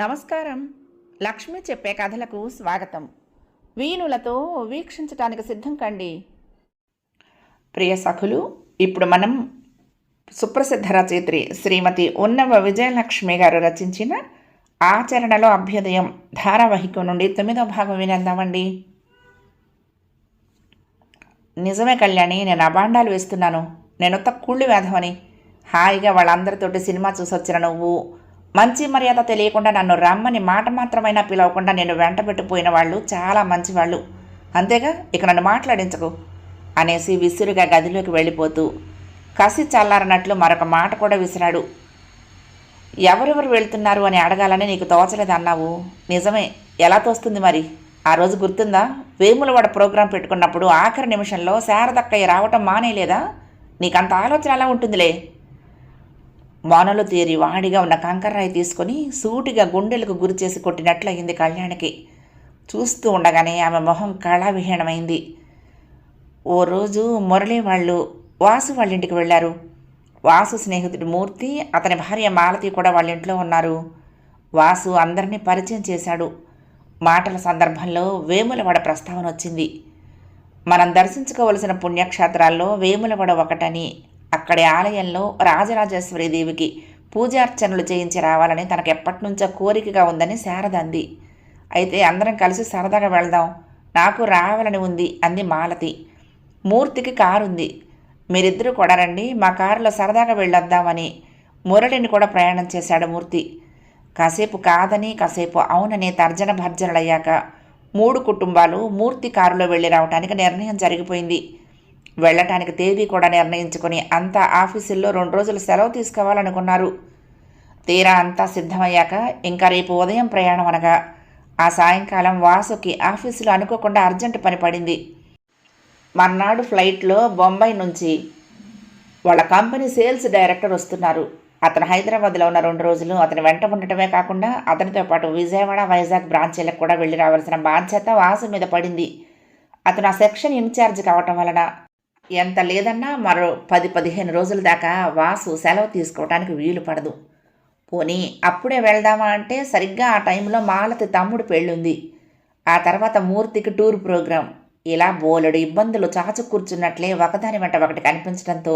నమస్కారం. లక్ష్మి చెప్పే కథలకు స్వాగతం. వీణులతో వీక్షించటానికి సిద్ధం కండి. ప్రియ సఖులు, ఇప్పుడు మనం సుప్రసిద్ధ రచయిత్రి శ్రీమతి ఉన్నవ విజయలక్ష్మి గారు రచించిన ఆచరణలో అభ్యుదయం ధారావాహికం నుండి 9వ భాగం వినేద్దామండి. నిజమే కళ్యాణి, నేను అబాండాలు వేస్తున్నాను. నేను కూళ్ళు వేధమని హాయిగా వాళ్ళందరితోటి సినిమా చూసొచ్చిన నువ్వు మంచి మర్యాద తెలియకుండా నన్ను రమ్మని మాట మాత్రమైనా పిలవకుండా నేను వెంట పెట్టిపోయిన వాళ్ళు చాలా మంచివాళ్ళు, అంతేగా, ఇక నన్ను మాట్లాడించకు అనేసి విసురుగా గదిలోకి వెళ్ళిపోతూ కసి చల్లారనట్లు మరొక మాట కూడా విసిరాడు. ఎవరెవరు వెళ్తున్నారు అని అడగాలని నీకు తోచలేదన్నావు. నిజమే, ఎలా తోస్తుంది మరి? ఆ రోజు గుర్తుందా? వేములవాడ ప్రోగ్రాం పెట్టుకున్నప్పుడు ఆఖరి నిమిషంలో శారదక్కయ్య రావటం మానేలేదా? నీకంత ఆలోచన ఎలా ఉంటుందిలే. మొనలు తీరి వాడిగా ఉన్న కంకర్రాయి తీసుకొని సూటిగా గుండెలకు గురిచేసి కొట్టినట్లయింది కళ్యాణికి. చూస్తూ ఉండగానే ఆమె మొహం కళావిహీనమైంది. ఓ రోజు మురళి వాళ్ళు వాసు వాళ్ళ ఇంటికి వెళ్ళారు. వాసు స్నేహితుడి మూర్తి, అతని భార్య మాలతి కూడా వాళ్ళ ఇంట్లో ఉన్నారు. వాసు అందరినీ పరిచయం చేశాడు. మాటల సందర్భంలో వేములవాడ ప్రస్తావన వచ్చింది. మనం దర్శించుకోవలసిన పుణ్యక్షేత్రాల్లో వేములవాడ ఒకటని, అక్కడి ఆలయంలో రాజరాజేశ్వరి దేవికి పూజార్చనలు చేయించి రావాలని తనకు ఎప్పటినుంచో కోరికగా ఉందని శారద అంది. అయితే అందరం కలిసి సరదాగా వెళ్దాం, నాకు రావాలని ఉంది అంది మాలతి. మూర్తికి కారు ఉంది, మీరిద్దరూ కూడా రండి, మా కారులో సరదాగా వెళ్ళొద్దామని మురళిని కూడా ప్రయాణం చేశాడు మూర్తి. కాసేపు కాదని కాసేపు అవునని తర్జన భర్జనలయ్యాక 3 కుటుంబాలు మూర్తి కారులో వెళ్ళి రావడానికి నిర్ణయం జరిగిపోయింది. వెళ్ళటానికి తేదీ కూడా నిర్ణయించుకొని అంతా ఆఫీసుల్లో 2 రోజులు సెలవు తీసుకోవాలనుకున్నారు. తీరా అంతా సిద్ధమయ్యాక ఇంకా రేపు ఉదయం ప్రయాణం అనగా ఆ సాయంకాలం వాసుకి ఆఫీసులో అనుకోకుండా అర్జెంటు పని పడింది. మర్నాడు ఫ్లైట్లో బొంబాయి నుంచి వాళ్ళ కంపెనీ సేల్స్ డైరెక్టర్ వస్తున్నారు. అతను హైదరాబాద్లో ఉన్న 2 రోజులు అతని వెంట ఉండటమే కాకుండా అతనితో పాటు విజయవాడ, వైజాగ్ బ్రాంచీలకు కూడా వెళ్ళి రావాల్సిన బాధ్యత వాసు మీద పడింది. అతను ఆ సెక్షన్ ఇన్ఛార్జ్ కావటం వలన ఎంత లేదన్నా మరో 10-15 రోజుల దాకా వాసు సెలవు తీసుకోవడానికి వీలు పడదు. పోనీ అప్పుడే వెళ్దామా అంటే సరిగ్గా ఆ టైంలో మాలతి తమ్ముడు పెళ్ళుంది. ఆ తర్వాత మూర్తికి టూర్ ప్రోగ్రాం. ఇలా బోలెడు ఇబ్బందులు చాచు కూర్చున్నట్లే ఒకదాని వెంట ఒకటి కనిపించడంతో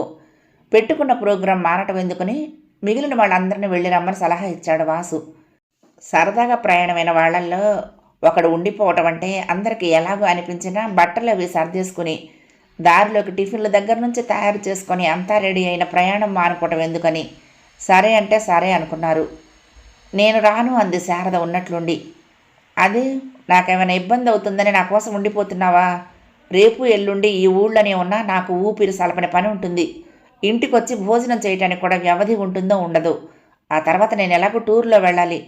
పెట్టుకున్న ప్రోగ్రాం మారటం ఎందుకని మిగిలిన వాళ్ళందరినీ వెళ్ళి రమ్మని సలహా ఇచ్చాడు వాసు. సరదాగా ప్రయాణమైన వాళ్లల్లో ఒకడు ఉండిపోవటం అంటే అందరికీ ఎలాగో అనిపించినా బట్టలు అవి సర్దేసుకుని దారిలోకి టిఫిన్ల దగ్గర నుంచి తయారు చేసుకొని అంతా రెడీ అయిన ప్రయాణం మానుకోవటం ఎందుకని సరే అంటే సరే అనుకున్నారు. నేను రాను అంది శారద ఉన్నట్లుండి. అది నాకేమైనా ఇబ్బంది అవుతుందని నా కోసం ఉండిపోతున్నావా? రేపు ఎల్లుండి ఈ ఊళ్ళోనే ఉన్నా నాకు ఊపిరి సలపని పని ఉంటుంది. ఇంటికొచ్చి భోజనం చేయటానికి కూడా వ్యవధి ఉంటుందో ఉండదు. ఆ తర్వాత నేను ఎలాగో టూర్లో వెళ్ళాలి.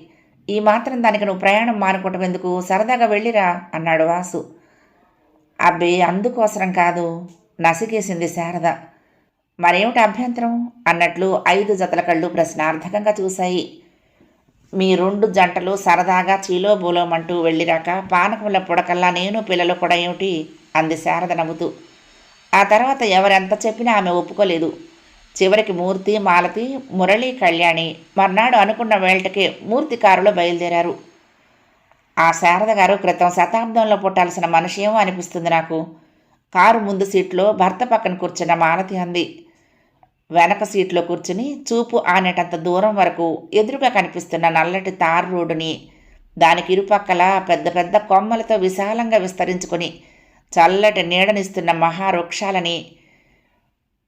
ఈ మాత్రం దానికి నువ్వు ప్రయాణం మానుకోవటం ఎందుకు? సరదాగా వెళ్ళిరా అన్నాడు వాసు. అబ్బే, అందుకోసరం కాదు, నసిగేసింది శారద. మరేమిటి అభ్యంతరం అన్నట్లు 5 జతల కళ్ళు ప్రశ్నార్థకంగా చూశాయి. మీ 2 జంటలు సరదాగా చీలోబూలోమంటూ వెళ్ళిరాక పానకంలో పుడకల్లా నేను పిల్లలు కూడా ఏమిటి అంది శారద నవ్వుతూ. ఆ తర్వాత ఎవరెంత చెప్పినా ఆమె ఒప్పుకోలేదు. చివరికి మూర్తి, మాలతి, మురళి, కళ్యాణి మర్నాడు అనుకున్న వేళటకే మూర్తి కారులో బయలుదేరారు. ఆ శారద గారు క్రితం శతాబ్దంలో పుట్టాల్సిన మనిషి ఏమో అనిపిస్తుంది నాకు. కారు ముందు సీట్లో భర్త పక్కన కూర్చున్న మాలతి అంది. వెనక సీట్లో కూర్చుని చూపు ఆనేటంత దూరం వరకు ఎదురుగా కనిపిస్తున్న నల్లటి తారు రోడ్డుని, దానికి ఇరుపక్కల పెద్ద పెద్ద కొమ్మలతో విశాలంగా విస్తరించుకొని చల్లటి నీడనిస్తున్న మహావృక్షాలని,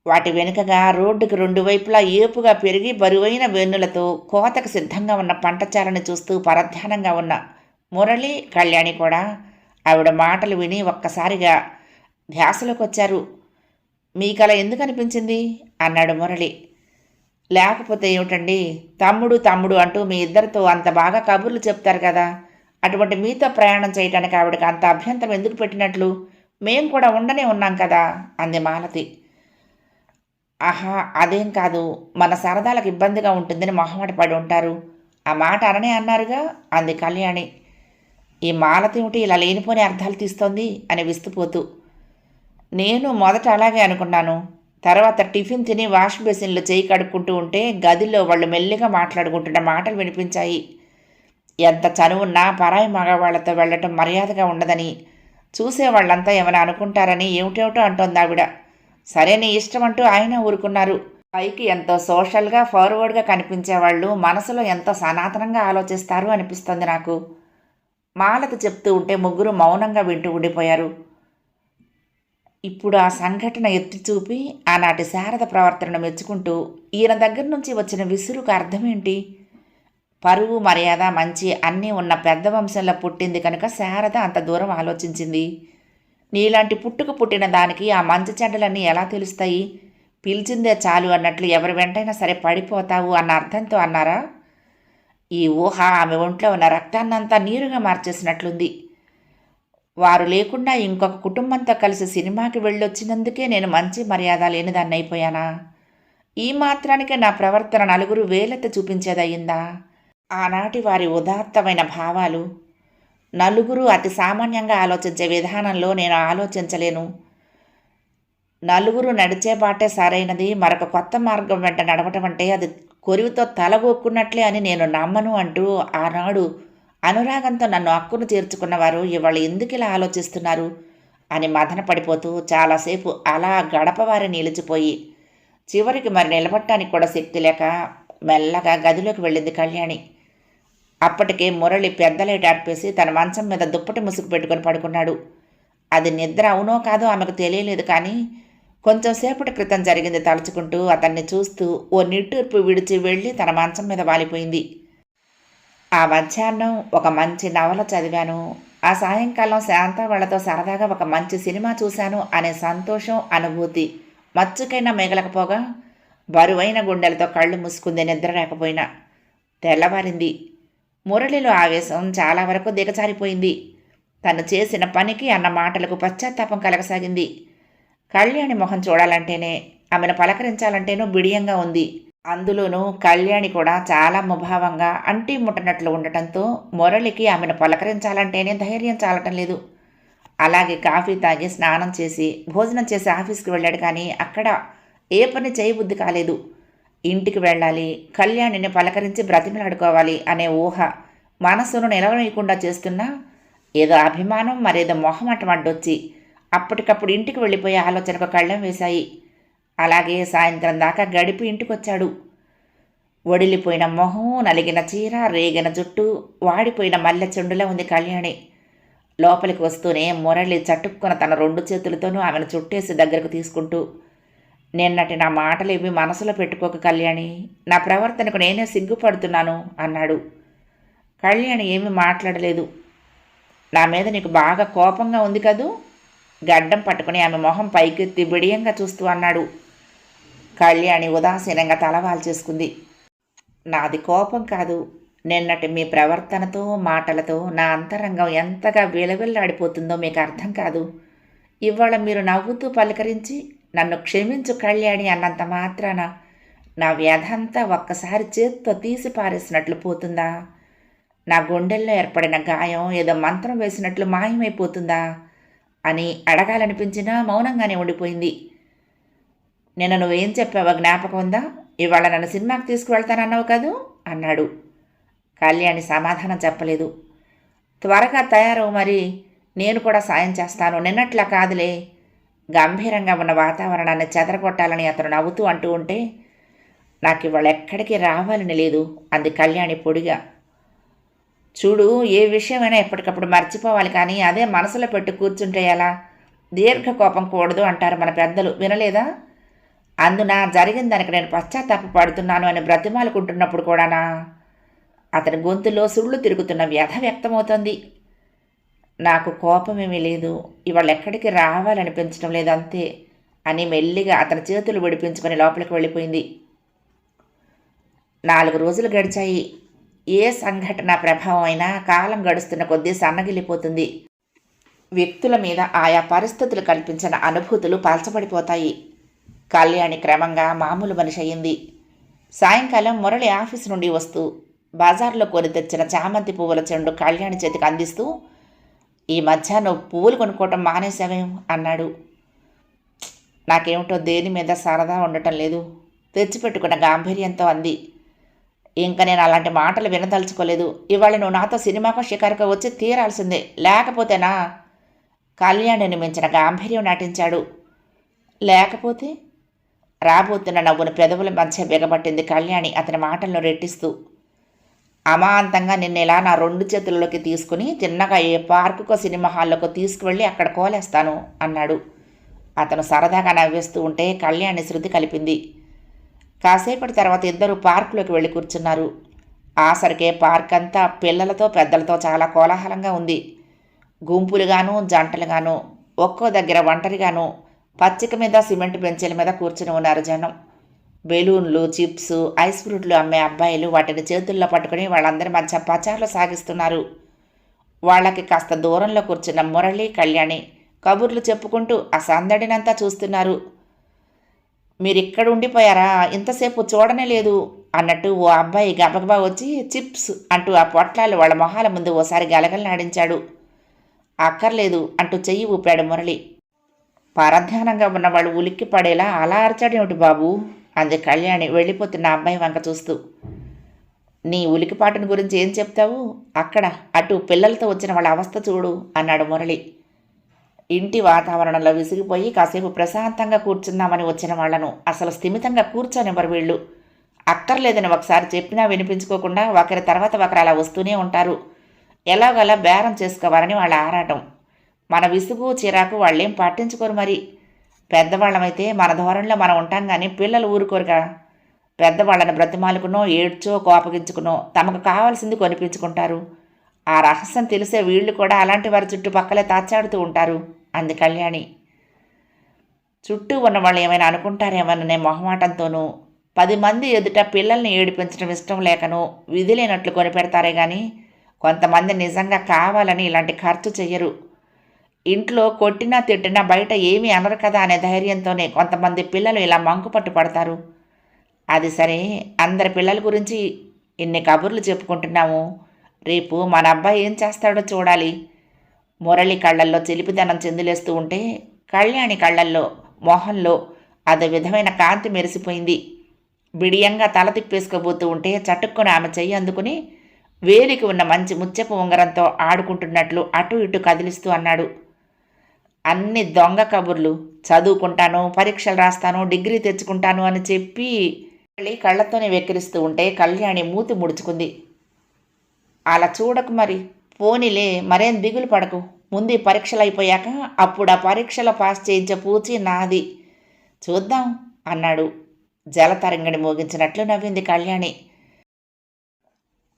వాటి వెనుకగా రోడ్డుకు 2 వైపులా ఏపుగా పెరిగి బరువైన వెన్నులతో కోతకు సిద్ధంగా ఉన్న పంటచాలని చూస్తూ పరధ్యానంగా ఉన్న మురళి, కళ్యాణి కూడా ఆవిడ మాటలు విని ఒక్కసారిగా ధ్యాసలోకి వచ్చారు. మీకలా ఎందుకు అనిపించింది అన్నాడు మురళి. లేకపోతే ఏమిటండి, తమ్ముడు తమ్ముడు అంటూ మీ ఇద్దరితో అంత బాగా కబుర్లు చెప్తారు కదా, అటువంటి మీతో ప్రయాణం చేయడానికి ఆవిడకి అంత అభ్యంతరం ఎందుకు పెట్టినట్లు? మేం కూడా ఉండనే ఉన్నాం కదా అంది మాలతి. ఆహా, అదేం కాదు, మన సరదాలకు ఇబ్బందిగా ఉంటుందని మొహమాట పడి ఉంటారు. ఆ మాట అననే అన్నారుగా అంది కళ్యాణి. ఈ మాలతి ఏమిటి ఇలా లేనిపోని అర్థాలు తీస్తోంది అని విస్తుపోతూ. నేను మొదట అలాగే అనుకున్నాను. తర్వాత టిఫిన్ తిని వాష్ బేసిన్లో చేయి కడుక్కుంటూ ఉంటే గదిలో వాళ్ళు మెల్లిగా మాట్లాడుకుంటున్న మాటలు వినిపించాయి. ఎంత చనువున్నా పరాయి మగవాళ్లతో వెళ్ళటం మర్యాదగా ఉండదని, చూసేవాళ్ళంతా ఏమైనా అనుకుంటారని ఏమిటేమిటో అంటోంది ఆవిడ. సరే నీ ఇష్టం అంటూ ఆయన ఊరుకున్నారు. పైకి ఎంతో సోషల్గా ఫార్వర్డ్గా కనిపించేవాళ్ళు మనసులో ఎంతో సనాతనంగా ఆలోచిస్తారు అనిపిస్తుంది నాకు. మాలతి చెప్తూ ఉంటే ముగ్గురు మౌనంగా వింటూ ఉండిపోయారు. ఇప్పుడు ఆ సంఘటన ఎత్తి చూపి ఆనాటి శారద ప్రవర్తనను మెచ్చుకుంటూ ఈయన దగ్గర నుంచి వచ్చిన విసురుకు అర్థమేంటి? పరువు మర్యాద మంచి అన్నీ ఉన్న పెద్ద వంశంలో పుట్టింది కనుక శారద అంత దూరం ఆలోచించింది. నీలాంటి పుట్టుక పుట్టిన దానికి ఆ మంచి చెడ్డలన్నీ ఎలా తెలుస్తాయి? పిలిచిందే చాలు అన్నట్లు ఎవరి వెంటైనా సరే పడిపోతావు అన్న అర్థంతో అన్నారా? ఈ ఊహ ఆమె ఒంట్లో ఉన్న రక్తాన్నంతా నీరుగా మార్చేసినట్లుంది. వారు లేకుండా ఇంకొక కుటుంబంతో కలిసి సినిమాకి వెళ్ళొచ్చినందుకే నేను మంచి మర్యాద లేనిదాన్ని అయిపోయానా? ఈ మాత్రానికే నా ప్రవర్తన నలుగురు వేలెత్తి చూపించేదయ్యిందా? ఆనాటి వారి ఉదాత్తమైన భావాలు నలుగురు అతి సామాన్యంగా ఆలోచించే విధానంలో నేను ఆలోచించలేను. నలుగురు నడిచే బాటే సరైనది, మరొక కొత్త మార్గం వెంట నడవటం అంటే అది కొరివితో తలగొక్కున్నట్లే అని నేను నమ్మను అంటూ ఆనాడు అనురాగంతో నన్ను హక్కును చేర్చుకున్నవారు ఇవాళ ఎందుకు ఇలా ఆలోచిస్తున్నారు అని మదన పడిపోతూ చాలాసేపు అలా గడపవారి నిలిచిపోయి చివరికి మరి నిలబడటానికి కూడా శక్తి లేక మెల్లగా గదిలోకి వెళ్ళింది కళ్యాణి. అప్పటికే మురళి పెద్దలేట ఆర్పేసి తన మంచం మీద దుప్పటి ముసుగు పెట్టుకొని పడుకున్నాడు. అది నిద్ర అవునో కాదో ఆమెకు తెలియలేదు, కానీ కొంచెం సేపటి క్రితం జరిగింది తలుచుకుంటూ అతన్ని చూస్తూ ఓ నిట్టూర్పు విడిచి వెళ్ళి తన మంచం మీద వాలిపోయింది. ఆ మధ్యాహ్నం ఒక మంచి నవల చదివాను, ఆ సాయంకాలం శాంత వాళ్ళతో సరదాగా ఒక మంచి సినిమా చూశాను అనే సంతోషం, అనుభూతి మచ్చుకైనా మిగలకపోగా బరువైన గుండెలతో కళ్ళు మూసుకుంది నిద్ర లేకపోయినా. తెల్లవారింది. మురళిలో ఆవేశం చాలా వరకు దిగజారిపోయింది. తను చేసిన పనికి అన్న మాటలకు పశ్చాత్తాపం కలగసాగింది. కళ్యాణి మొహం చూడాలంటేనే, ఆమెను పలకరించాలంటేనూ బిడియంగా ఉంది. అందులోనూ కళ్యాణి కూడా చాలా ముభావంగా అంటీ ముట్టనట్లు ఉండటంతో మురళికి ఆమెను పలకరించాలంటేనే ధైర్యం చాలటం లేదు. అలాగే కాఫీ తాగి స్నానం చేసి భోజనం చేసి ఆఫీస్కి వెళ్ళాడు, కానీ అక్కడ ఏ పని చేయబుద్ధి కాలేదు. ఇంటికి వెళ్ళాలి, కళ్యాణిని పలకరించి బ్రతిమలాడుకోవాలి అనే ఊహ మనస్సును నిలవనీయకుండా చేస్తున్నా ఏదో అభిమానం మరేదో మొహమాటం అడ్డొచ్చి అప్పటికప్పుడు ఇంటికి వెళ్ళిపోయే ఆలోచనకు కళ్ళెం వేశాయి. అలాగే సాయంత్రం దాకా గడిపి ఇంటికొచ్చాడు. ఒడిలిపోయిన మొహం, నలిగిన చీర, రేగిన జుట్టు, వాడిపోయిన మల్లె చెండులా ఉంది కళ్యాణి. లోపలికి వస్తూనే మురళి చటుక్కున తన 2 చేతులతోనూ ఆమెను చుట్టేసి దగ్గరకు తీసుకుంటూ, నిన్నటి నా మాటలేవి మనసులో పెట్టుకోక కళ్యాణి, నా ప్రవర్తనకు నేనే సిగ్గుపడుతున్నాను అన్నాడు. కళ్యాణి ఏమీ మాట్లాడలేదు. నా మీద నీకు బాగా కోపంగా ఉంది కదూ? గడ్డం పట్టుకుని ఆమె మొహం పైకెత్తి బిడియంగా చూస్తూ అన్నాడు. కళ్యాణి ఉదాసీనంగా తలవాలు చేసుకుంది. నాది కోపం కాదు, నిన్నటి మీ ప్రవర్తనతో మాటలతో నా అంతరంగం ఎంతగా విలవిల్లాడిపోతుందో మీకు అర్థం కాదు. ఇవాళ మీరు నవ్వుతూ పలకరించి నన్ను క్షమించు కళ్యాణి అన్నంత మాత్రాన నా వ్యధంతా ఒక్కసారి చేత్తో తీసి పారేసినట్లు పోతుందా? నా గుండెల్లో ఏర్పడిన గాయం ఏదో మంత్రం వేసినట్లు మాయమైపోతుందా అని అడగాలనిపించినా మౌనంగానే ఉండిపోయింది. నిన్న నువ్వేం చెప్పావో జ్ఞాపకం ఉందా? ఇవాళ నన్ను సినిమాకి తీసుకువెళ్తానన్నావు కదూ అన్నాడు. కళ్యాణి సమాధానం చెప్పలేదు. త్వరగా తయారవు, మరి నేను కూడా సాయం చేస్తాను, నిన్నట్లా కాదులే. గంభీరంగా ఉన్న వాతావరణాన్ని చెదరగొట్టాలని అతను నవ్వుతూ అంటూ ఉంటే, నాకు ఇవాళ ఎక్కడికి రావాలని లేదు అంది కళ్యాణి పొడిగా. చూడు, ఏ విషయమైనా ఎప్పటికప్పుడు మర్చిపోవాలి, కానీ అదే మనసులో పెట్టి కూర్చుంటే ఎలా? దీర్ఘ కోపం కూడదు అంటారు మన పెద్దలు, వినలేదా? అందున జరిగిన దానికి నేను పశ్చాత్తాపడుతున్నాను అని బ్రతిమాలుకుంటున్నప్పుడు కూడానా? అతని గొంతులో సుళ్ళు తిరుగుతున్న వ్యధ వ్యక్తమవుతోంది. నాకు కోపమేమీ లేదు, ఇవాళ ఎక్కడికి రావాలనిపించడం లేదు అంతే అని మెల్లిగా అతని చేతులు విడిపించుకొని లోపలికి వెళ్ళిపోయింది. 4 రోజులు గడిచాయి. ఏ సంఘటన ప్రభావం అయినా కాలం గడుస్తున్న కొద్దీ సన్నగిల్లిపోతుంది. వ్యక్తుల మీద ఆయా పరిస్థితులు కల్పించిన అనుభూతులు పలచబడిపోతాయి. కళ్యాణి క్రమంగా మామూలు మనిషి అయింది. సాయంకాలం మురళి ఆఫీసు నుండి వస్తూ బజార్లో కొని తెచ్చిన చామంతి పువ్వుల చెండు కళ్యాణి చేతికి అందిస్తూ, ఈ మధ్య నువ్వు పువ్వులు కొనుక్కోవటం మానేసావేం అన్నాడు. నాకేమిటో దేని మీద సరదా ఉండటం లేదు తెచ్చిపెట్టుకున్న గాంభీర్యంతో అంది. ఇంకా నేను అలాంటి మాటలు వినదలుచుకోలేదు. ఇవాళ నువ్వు నాతో సినిమాకో షికారుకో వచ్చి తీరాల్సిందే, లేకపోతేనా? కళ్యాణిని మించిన గాంభీర్యం నటించాడు. లేకపోతే? రాబోతున్న నవ్వును పెదవుల మధ్య బిగబట్టింది కళ్యాణి అతని మాటలను రెట్టిస్తూ. అమాంతంగా నిన్నిలా నా 2 చేతుల్లోకి తీసుకుని తిన్నగా ఏ పార్కుకో సినిమా హాల్లోకో తీసుకువెళ్ళి అక్కడ కోలేస్తాను అన్నాడు. అతను సరదాగా నవ్వేస్తూ ఉంటే కళ్యాణి శృతి కలిపింది. కాసేపటి తర్వాత ఇద్దరు పార్కులోకి వెళ్ళి కూర్చున్నారు. ఆసరికే పార్క్ అంతా పిల్లలతో పెద్దలతో చాలా కోలాహలంగా ఉంది. గుంపులుగాను జంటలుగాను ఒక్కో దగ్గర ఒంటరిగాను పచ్చిక మీద సిమెంట్ బెంచీల మీద కూర్చుని ఉన్నారు జనం. బెలూన్లు, చిప్స్, ఐస్ ఫ్రూట్లు అమ్మే అబ్బాయిలు వాటిని చేతుల్లో పట్టుకుని వాళ్ళందరి మధ్య పచార్లు సాగిస్తున్నారు. వాళ్ళకి కాస్త దూరంలో కూర్చున్న మురళి, కళ్యాణి కబుర్లు చెప్పుకుంటూ ఆ సందడినంతా చూస్తున్నారు. మీరిక్కడ ఉండిపోయారా, ఇంతసేపు చూడనే లేదు అన్నట్టు ఓ అబ్బాయి గబగబా వచ్చి చిప్స్ అంటూ ఆ పొట్లాలు వాళ్ళ మొహాల ముందు ఓసారి గలగలనాడించాడు. అక్కర్లేదు అంటూ చెయ్యి ఊపాడు మురళి. పరధ్యానంగా ఉన్నవాళ్ళు ఉలిక్కి పడేలా అలా అరచాడేమిటి బాబు అంది కళ్యాణి వెళ్ళిపోతున్న అబ్బాయి వంక చూస్తూ. నీ ఉలికిపాటుని గురించి ఏం చెప్తావు? అక్కడ అటు పిల్లలతో వచ్చిన వాళ్ళ అవస్థ చూడు అన్నాడు మురళి. ఇంటి వాతావరణంలో విసిగిపోయి కాసేపు ప్రశాంతంగా కూర్చుందామని వచ్చిన వాళ్లను అసలు స్థిమితంగా కూర్చొనివ్వరు వీళ్ళు. అక్కర్లేదని ఒకసారి చెప్పినా వినిపించుకోకుండా ఒకరి తర్వాత ఒకరు అలా వస్తూనే ఉంటారు. ఎలాగలా బేరం చేసుకోవాలని వాళ్ళ ఆరాటం. మన విసుగు చిరాకు వాళ్ళేం పట్టించుకోరు. మరి పెద్దవాళ్ళమైతే మన ధోరణిలో మనం ఉంటాం కానీ పిల్లలు ఊరుకోరుగా. పెద్దవాళ్ళని బ్రతిమాలుకునో ఏడ్చో కోపగించుకునో తమకు కావాల్సింది కొనిపించుకుంటారు. ఆ రహస్యం తెలిసే వీళ్ళు కూడా అలాంటి వారి చుట్టుపక్కలే తాచాడుతూ ఉంటారు అంది కళ్యాణి. చుట్టూ ఉన్న వాళ్ళు ఏమైనా అనుకుంటారేమోననే మొహమాటంతోనూ 10 మంది ఎదుట పిల్లల్ని ఏడిపించడం ఇష్టం లేకనో విధి లేనట్లు కొనిపెడతారే కానీ కొంతమంది నిజంగా కావాలని ఇలాంటి ఖర్చు చెయ్యరు. ఇంట్లో కొట్టినా తిట్టినా బయట ఏమీ అనరు కదా అనే ధైర్యంతోనే కొంతమంది పిల్లలు ఇలా మంకుపట్టు పడతారు. అది సరే, అందరి పిల్లల గురించి ఇన్ని కబుర్లు చెప్పుకుంటున్నాము. రేపు మన అబ్బాయి ఏం చేస్తాడో చూడాలి. మురళి కళ్ళల్లో చిలిపిదనం చిందులేస్తూ ఉంటే కళ్యాణి కళ్ళల్లో మొహంలో అదే విధమైన కాంతి మెరిసిపోయింది. బిడియంగా తల తిప్పేసుకోబోతూ ఉంటే చటుక్కున ఆమె చెయ్యి అందుకుని వేలికి ఉన్న మంచి ముత్యపు ఉంగరంతో ఆడుకుంటున్నట్లు అటు ఇటు కదిలిస్తూ అన్నాడు. అన్ని దొంగ కబుర్లు. చదువుకుంటాను, పరీక్షలు రాస్తాను, డిగ్రీ తెచ్చుకుంటాను అని చెప్పి కళ్ళతోనే వెక్కిరిస్తూ ఉంటే కళ్యాణి మూతి ముడుచుకుంది. అలా చూడకు మరి. పోనీలే, మరేం దిగులు పడకు. ముందు పరీక్షలు అయిపోయాక అప్పుడు ఆ పరీక్షలో పాస్ చేయించే పూచి నాది. చూద్దాం అన్నాడు. జలతరంగిణి మోగించినట్లు నవ్వింది కళ్యాణి.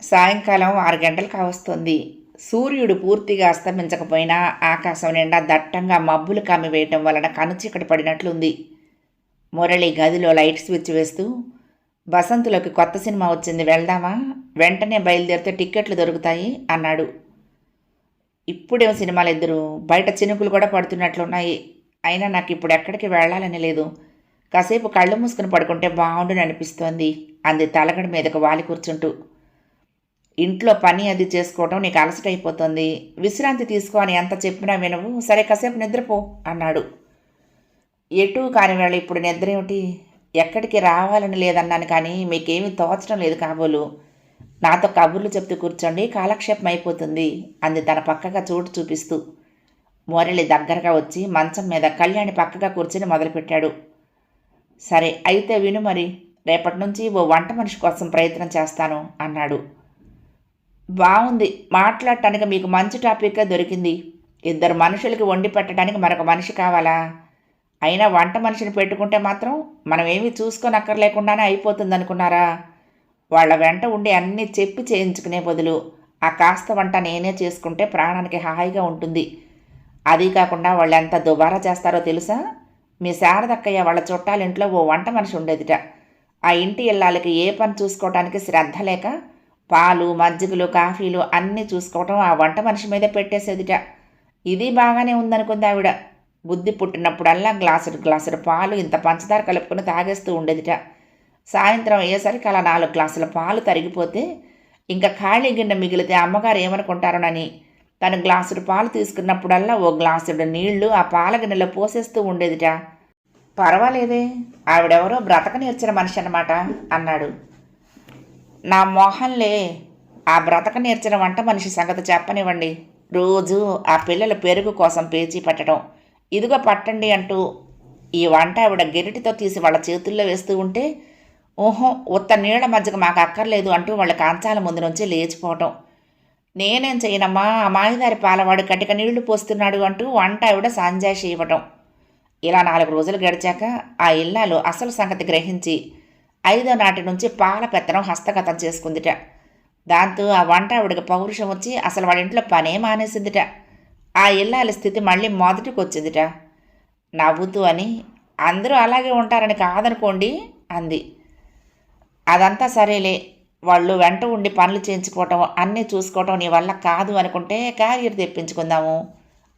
సాయంకాలం 6 గంటలు కావస్తుంది. సూర్యుడు పూర్తిగా అస్తమించకపోయినా ఆకాశం నిండా దట్టంగా మబ్బులు కమ్మివేయటం వలన కనుచీకటి పడినట్లుంది. మురళి గదిలో లైట్ స్విచ్ వేస్తూ, బసంతులోకి కొత్త సినిమా వచ్చింది, వెళ్దామా? వెంటనే బయలుదేరితే టిక్కెట్లు దొరుకుతాయి అన్నాడు. ఇప్పుడేం సినిమాలు ఎదురు, బయట చినుకులు కూడా పడుతున్నట్లున్నాయి. అయినా నాకు ఇప్పుడు ఎక్కడికి వెళ్ళాలని లేదు. కాసేపు కళ్ళు మూసుకుని పడుకుంటే బాగుండుని అనిపిస్తోంది అంది తలగడి మీదకు వాలి కూర్చుంటూ. ఇంట్లో పని అది చేసుకోవటం నీకు అలసటైపోతుంది. విశ్రాంతి తీసుకో అని ఎంత చెప్పినా వినవు. సరే, కాసేపు నిద్రపో అన్నాడు. ఎటూ కాని వేళ ఇప్పుడు నిద్ర ఏమిటి? ఎక్కడికి రావాలని లేదన్నాను కానీ మీకేమీ తోచడం లేదు కాబోలు. నాతో కబుర్లు చెప్తూ కూర్చోండి, కాలక్షేపం అయిపోతుంది అంది తన పక్కగా చోటు చూపిస్తూ. మురళి దగ్గరగా వచ్చి మంచం మీద కళ్యాణి పక్కగా కూర్చుని మొదలుపెట్టాడు. సరే అయితే విను మరి. రేపటి నుంచి ఓ వంట మనిషి కోసం ప్రయత్నం చేస్తాను అన్నాడు. బాగుంది, మాట్లాడటానికి మీకు మంచి టాపిక్గా దొరికింది. 2 మనుషులకి వండి పెట్టడానికి మరొక మనిషి కావాలా? అయినా వంట మనిషిని పెట్టుకుంటే మాత్రం మనం ఏమీ చూసుకోనక్కర్లేకుండానే అయిపోతుందనుకున్నారా? వాళ్ళ వెంట ఉండి అన్నీ చెప్పి చేయించుకునే బదులు ఆ కాస్త వంట నేనే చేసుకుంటే ప్రాణానికి హాయిగా ఉంటుంది. అదీ కాకుండా వాళ్ళు ఎంత దుబారా చేస్తారో తెలుసా? మీ శారదక్కయ్య వాళ్ళ చుట్టాలింట్లో ఓ వంట మనిషి ఉండేదిట. ఆ ఇంటి ఇళ్ళాలకి ఏ పని చూసుకోవటానికి శ్రద్ధ లేక పాలు, మజ్జిగలు, కాఫీలు అన్నీ చూసుకోవటం ఆ వంట మనిషి మీదే పెట్టేసేదిట. ఇది బాగానే ఉందనుకుంది ఆవిడ. బుద్ధి పుట్టినప్పుడల్లా గ్లాసుడు పాలు ఇంత పంచదార కలుపుకొని తాగేస్తూ ఉండేదిట. సాయంత్రం అయ్యేసరికి అలా 4 గ్లాసుల పాలు తరిగిపోతే ఇంకా ఖాళీ గిన్నె మిగిలితే అమ్మగారు ఏమనుకుంటారోనని తను గ్లాసుడు పాలు తీసుకున్నప్పుడల్లా ఓ గ్లాసుడు నీళ్లు ఆ పాల గిన్నెలో పోసేస్తూ ఉండేదిట. పర్వాలేదే, ఆవిడెవరో బ్రతక నేర్చిన మనిషి అన్నమాట అన్నాడు. నా మొహంలే. ఆ బ్రతక నేర్చిన వంట మనిషి సంగతి చెప్పనివ్వండి. రోజు ఆ పిల్లల పెరుగు కోసం పేచీ పట్టడం, ఇదిగో పట్టండి అంటూ ఈ వంట ఆవిడ గెరిటితో తీసి వాళ్ళ చేతుల్లో వేస్తూ ఉంటే, ఓహో ఉత్త నీళ్ల మధ్యకు మాకు అక్కర్లేదు అంటూ వాళ్ళ కాంచాల ముందు నుంచి లేచిపోవటం. నేనేం చేయనమ్మా, ఆ మాయదారి పాలవాడు కటిక నీళ్లు పోస్తున్నాడు అంటూ వంట ఆవిడ సంజాయిషి ఇవ్వటం. ఇలా 4 రోజులు గడిచాక ఆ ఇల్లాలు అసలు సంగతి గ్రహించి 5వ నాటి నుంచి పాల పెత్తనం హస్తగతం చేసుకుందిట. దాంతో ఆ వంట ఆవిడకి పౌరుషం వచ్చి అసలు వాళ్ళ ఇంట్లో పనే మానేసిందిట. ఆ ఇల్లాల స్థితి మళ్ళీ మొదటికి వచ్చిందిట. నవ్వుతూ అని, అందరూ అలాగే ఉంటారని కాదనుకోండి అంది. అదంతా సరేలే, వాళ్ళు వెంట ఉండి పనులు చేయించుకోవటం అన్నీ చూసుకోవటం నీ వల్ల కాదు అనుకుంటే క్యారియర్ తెప్పించుకుందాము,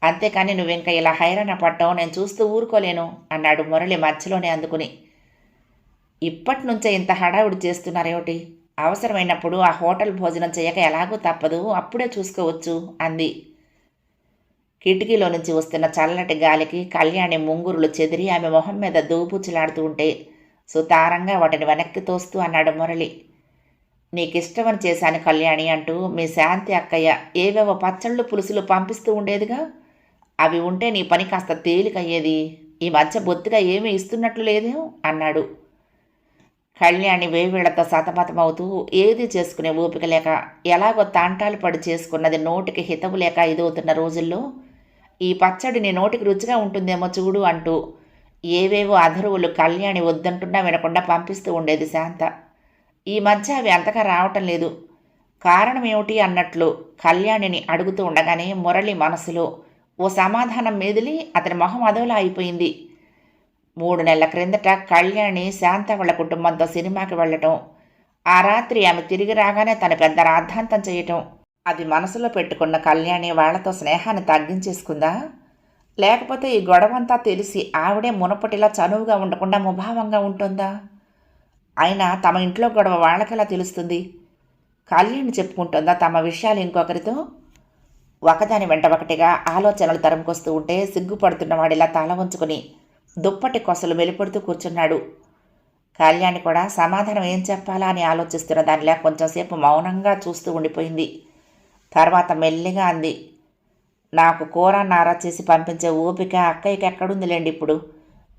అంతేకాని నువ్వింక ఇలా హైరాణ పడటం నేను చూస్తూ ఊరుకోలేను అన్నాడు మురళి మధ్యలోనే అందుకుని. ఇప్పటి నుంచే ఇంత హడావుడి చేస్తున్నారేమిటి? అవసరమైనప్పుడు ఆ హోటల్ భోజనం చేయక ఎలాగూ తప్పదు, అప్పుడే చూసుకోవచ్చు అంది. కిటికీలో నుంచి వస్తున్న చల్లటి గాలికి కళ్యాణి ముంగురులు చెదిరి ఆమె మొహం మీద దూపుచ్చులాడుతూ ఉంటే సుతారంగా వాటిని వెనక్కి తోస్తూ అన్నాడు మురళి. నీకిష్టమని చేశాను కళ్యాణి అంటూ మీ శాంతి అక్కయ్య ఏవేవో పచ్చళ్ళు పులుసులు పంపిస్తూ ఉండేదిగా, అవి ఉంటే నీ పని కాస్త తేలికయ్యేది. ఈ మధ్య బొత్తిగా ఏమీ ఇస్తున్నట్లు లేదు అన్నాడు. కళ్యాణి వేవేళ్లతో సతమతమవుతూ ఏదీ చేసుకునే ఓపిక లేక, ఎలాగో తాంటాలు పడి చేసుకున్నది నోటికి హితవు లేక ఇదవుతున్న రోజుల్లో ఈ పచ్చడి నీ నోటికి రుచిగా ఉంటుందేమో చూడు అంటూ ఏవేవో అధరువులు కళ్యాణి వద్దంటున్నా వినకుండా పంపిస్తూ ఉండేది శాంత. ఈ మధ్య అవి అంతగా రావటం లేదు, కారణం ఏమిటి అన్నట్లు కళ్యాణిని అడుగుతూ ఉండగానే మురళి మనసులో ఓ సమాధానం మెదిలి అతని మొహం అదోలా అయిపోయింది. 3 నెలల క్రిందట కళ్యాణి శాంత వాళ్ళ కుటుంబంతో సినిమాకి వెళ్ళటం, ఆ రాత్రి ఆమె తిరిగి రాగానే తన పెద్ద రాద్ధాంతం చేయటం, అది మనసులో పెట్టుకున్న కళ్యాణి వాళ్లతో స్నేహాన్ని తగ్గించేసుకుందా? లేకపోతే ఈ గొడవంతా తెలిసి ఆవిడే మునపటిలా చనువుగా ఉండకుండా ముభావంగా ఉంటుందా? అయినా తమ ఇంట్లో గొడవ వాళ్ళకెలా తెలుస్తుంది? కళ్యాణి చెప్పుకుంటుందా తమ విషయాలు ఇంకొకరితో? ఒకదాని వెంట ఒకటిగా ఆలోచనలు తరుముకొస్తూ ఉంటే సిగ్గుపడుతున్నవాడిలా తల ఉంచుకుని దుప్పటి కొసలు వెలుపడుతూ కూర్చున్నాడు. కళ్యాణి కూడా సమాధానం ఏం చెప్పాలా అని ఆలోచిస్తున్న దానిలా కొంచెంసేపు మౌనంగా చూస్తూ ఉండిపోయింది. తర్వాత మెల్లిగా అంది, నాకు కూర నారా చేసి పంపించే ఓపిక అక్కయ్యకి ఎక్కడుందిలేండి ఇప్పుడు.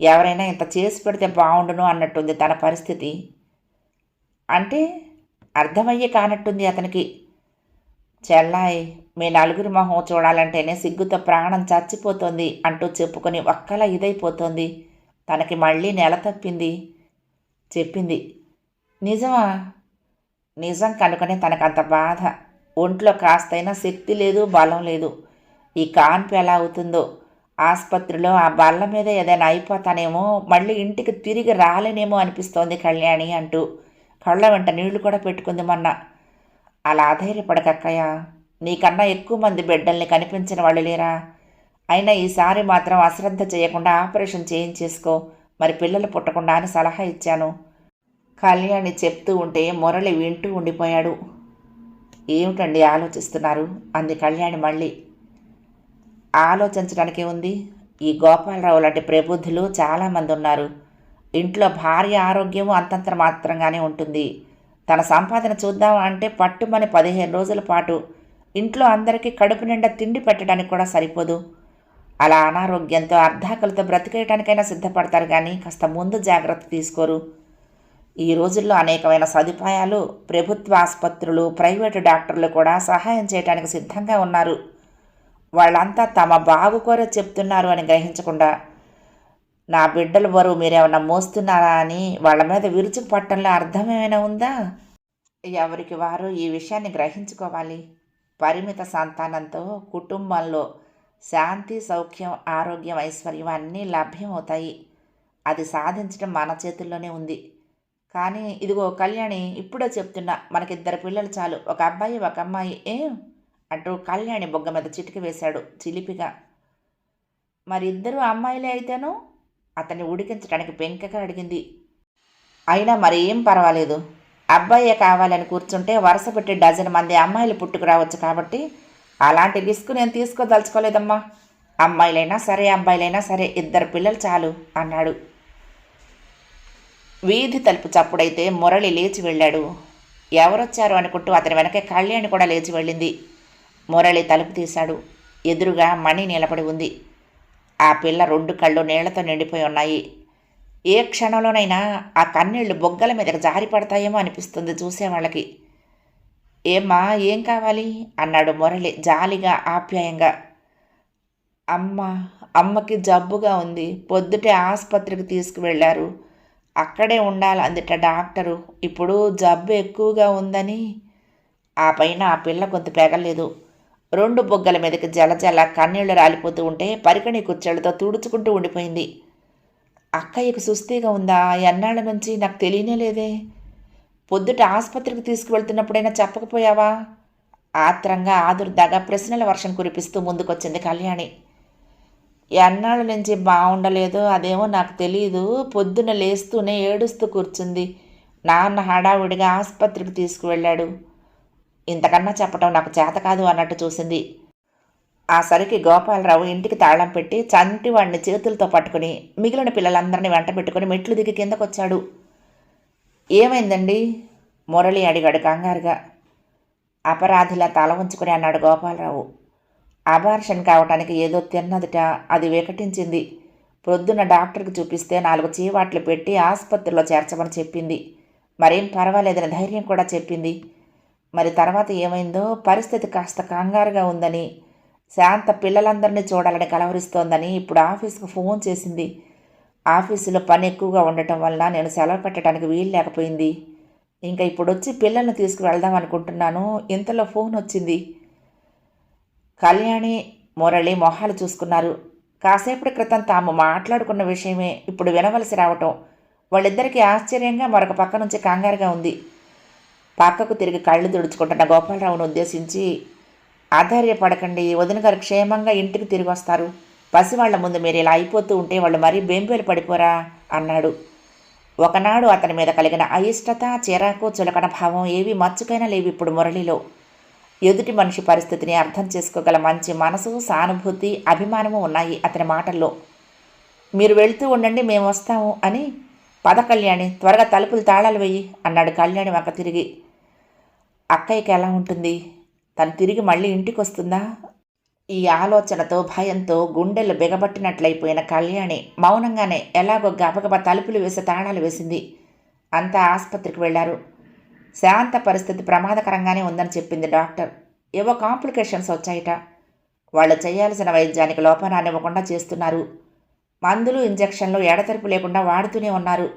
ఎవరైనా ఇంత చేసి పెడితే బాగుండును అన్నట్టుంది తన పరిస్థితి. అంటే అర్థమయ్యే కానట్టుంది అతనికి. చెల్లాయి, మీ నలుగురి మొహం చూడాలంటేనే సిగ్గుతో ప్రాణం చచ్చిపోతోంది అంటూ చెప్పుకొని ఒక్కలా ఇదైపోతోంది. తనకి మళ్ళీ నెల తప్పింది చెప్పింది. నిజమా? నిజం కనుకనే తనకంత బాధ. ఒంట్లో కాస్తైనా శక్తి లేదు, బలం లేదు. ఈ కాన్పు ఎలా అవుతుందో, ఆసుపత్రిలో ఆ బల్ల మీద ఏదైనా అయిపోతానేమో, మళ్ళీ ఇంటికి తిరిగి రాలేనేమో అనిపిస్తోంది కళ్యాణి అంటూ కళ్ళ వెంట నీళ్లు కూడా పెట్టుకుంది మొన్న. అలా అధైర్యపడకక్కయ్య, నీకన్నా ఎక్కువ మంది బిడ్డల్ని కనిపించిన వాళ్ళు లేరా? అయినా ఈసారి మాత్రం అశ్రద్ధ చేయకుండా ఆపరేషన్ చేయించేసుకో, మరి పిల్లలు పుట్టకుండా అని సలహా ఇచ్చాను. కళ్యాణి చెప్తూ ఉంటే మురళి వింటూ ఉండిపోయాడు. ఏమిటండి ఆలోచిస్తున్నారు అంది కళ్యాణి మళ్ళీ. ఆలోచించడానికే ఉంది, ఈ గోపాలరావు లాంటి ప్రబుద్ధులు చాలామంది ఉన్నారు. ఇంట్లో భార్య ఆరోగ్యము అంతంత మాత్రంగానే ఉంటుంది. తన సంపాదన చూద్దాం అంటే పట్టుమని 15 రోజుల పాటు ఇంట్లో అందరికీ కడుపు నిండా తిండి పెట్టడానికి కూడా సరిపోదు. అలా అనారోగ్యంతో అర్ధాకలతో బ్రతికేయటానికైనా సిద్ధపడతారు, కానీ కాస్త ముందు జాగ్రత్త తీసుకోరు. ఈ రోజుల్లో అనేకమైన సదుపాయాలు, ప్రభుత్వ ఆసుపత్రులు, ప్రైవేటు డాక్టర్లు కూడా సహాయం చేయడానికి సిద్ధంగా ఉన్నారు. వాళ్ళంతా తమ బాగు కోరే చెప్తున్నారు అని గ్రహించకుండా, నా బిడ్డల బరువు మీరేమన్నా మోస్తున్నారా అని వాళ్ళ మీద విరుచుకు పట్టడంలో అర్థమేమైనా ఉందా? ఎవరికి వారు ఈ విషయాన్ని గ్రహించుకోవాలి. పరిమిత సంతానంతో కుటుంబంలో శాంతి, సౌఖ్యం, ఆరోగ్యం, ఐశ్వర్యం అన్నీ లభ్యమవుతాయి. అది సాధించడం మన చేతుల్లోనే ఉంది. కానీ ఇదిగో కళ్యాణి, ఇప్పుడే చెప్తున్నా, మనకిద్దరు పిల్లలు చాలు, ఒక అబ్బాయి ఒక అమ్మాయి, ఏం అంటూ కళ్యాణి బొగ్గ మీద చిటికి వేశాడు చిలిపిగా. మరి ఇద్దరు అమ్మాయిలే అయితేనో? అతన్ని ఉడికించడానికి పెంకగా అడిగింది. అయినా మరి ఏం పర్వాలేదు, అబ్బాయే కావాలని కూర్చుంటే వరుస పెట్టి 12 మంది అమ్మాయిలు పుట్టుకురావచ్చు. కాబట్టి అలాంటి రిస్క్ నేను తీసుకోదలుచుకోలేదమ్మా. అమ్మాయిలైనా సరే అబ్బాయిలైనా సరే 2 పిల్లలు చాలు అన్నాడు. వీధి తలుపు చప్పుడైతే మురళి లేచి వెళ్ళాడు. ఎవరొచ్చారు అనుకుంటూ అతని వెనకే కళ్యాణి కూడా లేచి వెళ్ళింది. మురళి తలుపు తీశాడు. ఎదురుగా మణి నిలబడి ఉంది. ఆ పిల్ల 2 కళ్ళు నీళ్లతో నిండిపోయి ఉన్నాయి. ఏ క్షణంలోనైనా ఆ కన్నీళ్లు బొగ్గల మీదకి జారిపడతాయేమో అనిపిస్తుంది చూసేవాళ్ళకి. ఏమ్మా, ఏం కావాలి అన్నాడు మురళి జాలిగా ఆప్యాయంగా. అమ్మ అమ్మకి జబ్బుగా ఉంది, పొద్దుటే ఆసుపత్రికి తీసుకువెళ్ళారు, అక్కడే ఉండాలందిట డాక్టరు. ఇప్పుడు జబ్బు ఎక్కువగా ఉందని. ఆ పైన ఆ పిల్ల గొంతు పెగలేదు. 2 బొగ్గల మీదకి జలజల కన్నీళ్లు రాలిపోతూ ఉంటే పరికణి కుచ్చెళ్లతో తుడుచుకుంటూ ఉండిపోయింది. అక్కయ్యకు సుస్థిగా ఉందా? ఎన్నాళ్ళ నుంచి నాకు తెలియనే లేదే. పొద్దుట ఆసుపత్రికి తీసుకువెళ్తున్నప్పుడైనా చెప్పకపోయావా? ఆత్రంగా ఆదుర్దాగా ప్రశ్నల వర్షం కురిపిస్తూ ముందుకొచ్చింది కళ్యాణి. ఎన్నాళ్ళ నుంచి బాగుండలేదో అదేమో నాకు తెలియదు, పొద్దున లేస్తూనే ఏడుస్తూ కూర్చుంది. నాన్న హడావుడిగా ఆసుపత్రికి తీసుకువెళ్ళాడు. ఇంతకన్నా చెప్పటం నాకు చేత కాదు అన్నట్టు చూసింది. ఆ సరికి గోపాలరావు ఇంటికి తాళం పెట్టి చంటివాడిని చేతులతో పట్టుకుని మిగిలిన పిల్లలందరినీ వెంట పెట్టుకుని మెట్లు దిగి కిందకొచ్చాడు. ఏమైందండి? మురళి అడిగాడు కంగారుగా. అపరాధిలా తల ఉంచుకుని అన్నాడు గోపాలరావు. అబార్షన్ కావటానికి ఏదో తిన్నదిట, అది వికటించింది. ప్రొద్దున డాక్టర్కి చూపిస్తే 4 చీవాట్లు పెట్టి ఆసుపత్రిలో చేర్చమని చెప్పింది. మరేం పర్వాలేదని ధైర్యం కూడా చెప్పింది. మరి తర్వాత ఏమైందో, పరిస్థితి కాస్త కంగారుగా ఉందని, శాంత పిల్లలందరినీ చూడాలని కలవరిస్తోందని ఇప్పుడు ఆఫీస్కు ఫోన్ చేసింది. ఆఫీసులో పని ఎక్కువగా ఉండటం వల్ల నేను సెలవు పెట్టడానికి వీలు లేకపోయింది. ఇంకా ఇప్పుడు వచ్చి పిల్లల్ని తీసుకువెళ్దాం అనుకుంటున్నాను, ఇంతలో ఫోన్ వచ్చింది. కళ్యాణి మురళి మొహాలు చూసుకున్నారు. కాసేపటి క్రితం తాము మాట్లాడుకున్న విషయమే ఇప్పుడు వినవలసి రావటం వాళ్ళిద్దరికీ ఆశ్చర్యంగా మరొక పక్క నుంచి కంగారుగా ఉంది. పక్కకు తిరిగి కళ్ళు తుడుచుకుంటున్న గోపాలరావును ఉద్దేశించి, ఆధైర్యపడకండి, వదిన గారు క్షేమంగా ఇంటికి తిరిగి వస్తారు. పసివాళ్ల ముందు మీరు ఇలా అయిపోతూ ఉంటే వాళ్ళు మరీ బెంబేలు పడిపోరా అన్నాడు. ఒకనాడు అతని మీద కలిగిన అయిష్టత, చిరాకు, చులకన భావం ఏవి మచ్చుకైనా లేవు ఇప్పుడు మురళిలో. ఎదుటి మనిషి పరిస్థితిని అర్థం చేసుకోగల మంచి మనసు, సానుభూతి, అభిమానము ఉన్నాయి అతని మాటల్లో. మీరు వెళ్తూ ఉండండి, మేము వస్తాము అని. పద కళ్యాణి, త్వరగా తలుపులు తాళాలు వెయ్యి అన్నాడు కళ్యాణి వంక తిరిగి. అక్కయ్యకి ఎలా ఉంటుంది? తను తిరిగి మళ్ళీ ఇంటికి వస్తుందా? ఈ ఆలోచనతో భయంతో గుండెలు బిగబట్టినట్లయిపోయిన కళ్యాణి మౌనంగానే ఎలాగో గబగబా తలుపులు వేసి తాళాలు వేసింది. అంతా ఆసుపత్రికి వెళ్లారు. శాంత పరిస్థితి ప్రమాదకరంగానే ఉందని చెప్పింది డాక్టర్. ఏవో కాంప్లికేషన్స్ వచ్చాయిట. వాళ్ళు చేయాల్సిన వైద్యానికి లోపనాన్నివ్వకుండా చేస్తున్నారు. మందులు, ఇంజెక్షన్లు ఎడతెరిపి లేకుండా వాడుతూనే ఉన్నారు.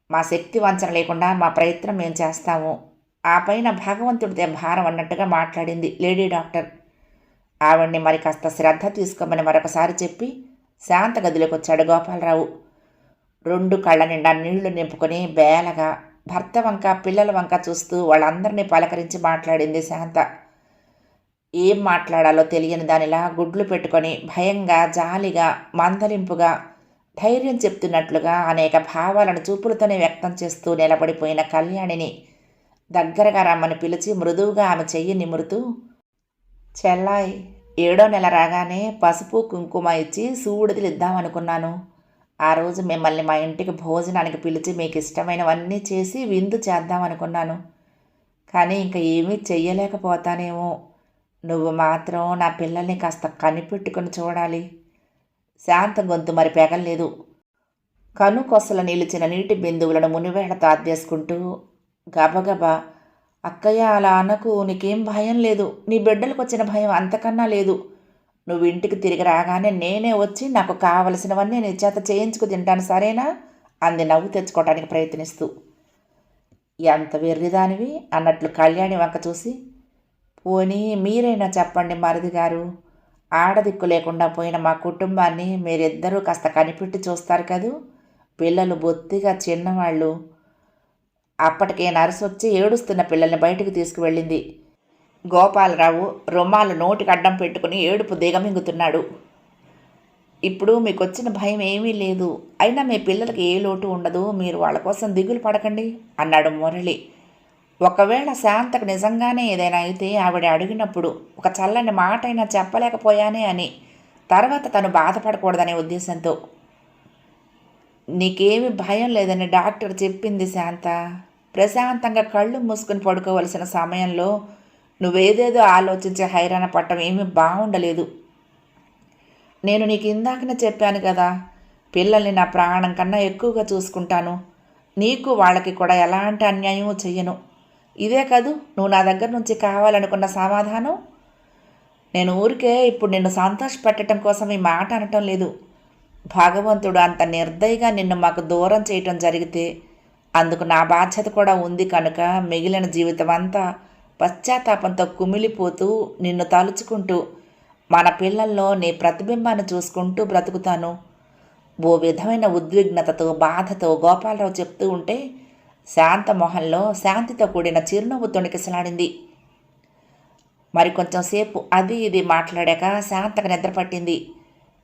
మా శక్తి వంచన లేకుండా మా ప్రయత్నం మేము చేస్తాము. ఆ పైన భగవంతుడిదే భారం అన్నట్టుగా మాట్లాడింది లేడీ డాక్టర్. ఆవిడ్ని మరి కాస్త శ్రద్ధ తీసుకోమని మరొకసారి చెప్పి శాంత గదిలోకి వచ్చాడు గోపాలరావు. 2 కళ్ళ నిండా నీళ్లు నింపుకొని బేలగా భర్త వంక, పిల్లల వంక చూస్తూ వాళ్ళందరినీ పలకరించి మాట్లాడింది శాంత. ఏం మాట్లాడాలో తెలియని దానిలా గుడ్లు పెట్టుకొని భయంగా, జాలిగా, మందలింపుగా, ధైర్యం చెప్తున్నట్లుగా అనేక భావాలను చూపులతోనే వ్యక్తం చేస్తూ నిలబడిపోయిన కళ్యాణిని దగ్గరగా రమ్మని పిలిచి మృదువుగా ఆమె చెయ్యి నిమురుతూ, చెల్లాయ్, 7వ నెల రాగానే పసుపు కుంకుమ ఇచ్చి సూడిదలు ఇద్దామనుకున్నాను. ఆ రోజు మిమ్మల్ని మా ఇంటికి భోజనానికి పిలిచి మీకు ఇష్టమైనవన్నీ చేసి విందు చేద్దామనుకున్నాను. కానీ ఇంక ఏమీ చెయ్యలేకపోతానేమో. నువ్వు మాత్రం నా పిల్లల్ని కాస్త కనిపెట్టుకుని చూడాలి. శాంత గొంతు మరి పెగల్లేదు. కనుకొసల నిలిచిన నీటి బిందువులను మునివేళ్లతో అద్దేసుకుంటూ గబగబా, అక్కయ్య అలా అనకు, నీకేం భయం లేదు. నీ బిడ్డలకు వచ్చిన భయం అంతకన్నా లేదు. నువ్వు ఇంటికి తిరిగి రాగానే నేనే వచ్చి నాకు కావలసినవన్నీ నీ చేత చేయించుకు తింటాను, సరేనా అంది నవ్వు తెచ్చుకోవడానికి ప్రయత్నిస్తూ. ఎంత వెర్రిదానివి అన్నట్లు కళ్యాణి వంక చూసి, పోనీ మీరైనా చెప్పండి మరిది గారు, ఆడదిక్కు లేకుండా పోయిన మా కుటుంబాన్ని మీరిద్దరూ కాస్త కనిపెట్టి చూస్తారు కదూ. పిల్లలు బొత్తిగా చిన్నవాళ్ళు. అప్పటికే నర్సు వచ్చి ఏడుస్తున్న పిల్లల్ని బయటికి తీసుకువెళ్ళింది. గోపాలరావు రుమాలు నోటికి అడ్డం పెట్టుకుని ఏడుపు దిగమింగుతున్నాడు. ఇప్పుడు మీకు వచ్చిన భయం ఏమీ లేదు. అయినా మీ పిల్లలకి ఏ లోటు ఉండదు, మీరు వాళ్ళ కోసం దిగులు పడకండి అన్నాడు మురళి. ఒకవేళ శాంతకు నిజంగానే ఏదైనా అయితే ఆవిడ అడిగినప్పుడు ఒక చల్లని మాట అయినా చెప్పలేకపోయానే అని తర్వాత తను బాధపడకూడదనే ఉద్దేశంతో. నీకేమి భయం లేదని డాక్టర్ చెప్పింది శాంత. ప్రశాంతంగా కళ్ళు మూసుకుని పడుకోవలసిన సమయంలో నువ్వేదేదో ఆలోచించి హైరాణ పట్టడం ఏమీ బాగుండలేదు. నేను నీకు ఇందాకనే చెప్పాను కదా, పిల్లల్ని నా ప్రాణం కన్నా ఎక్కువగా చూసుకుంటాను. నీకు వాళ్ళకి కూడా ఎలాంటి అన్యాయం చెయ్యను. ఇదే కాదు నువ్వు నా దగ్గర నుంచి కావాలనుకున్న సమాధానం. నేను ఊరికే ఇప్పుడు నిన్ను సంతోషపెట్టడం కోసం ఈ మాట అనటం లేదు. భగవంతుడు అంత నిర్దయగా నిన్ను మాకు దూరం చేయటం జరిగితే అందుకు నా బాధ్యత కూడా ఉంది కనుక మిగిలిన జీవితం అంతా పశ్చాత్తాపంతో కుమిలిపోతూ నిన్ను తలుచుకుంటూ మన పిల్లల్లో నీ ప్రతిబింబాన్ని చూసుకుంటూ బ్రతుకుతాను. ఓ విధమైన ఉద్విగ్నతతో బాధతో గోపాలరావు చెప్తూ ఉంటే శాంత మొహంలో శాంతితో కూడిన చిరునవ్వు తొణికిసలాడింది. మరి కొంచెం సేపు అది ఇది మాట్లాడాక శాంతకు నిద్ర పట్టింది.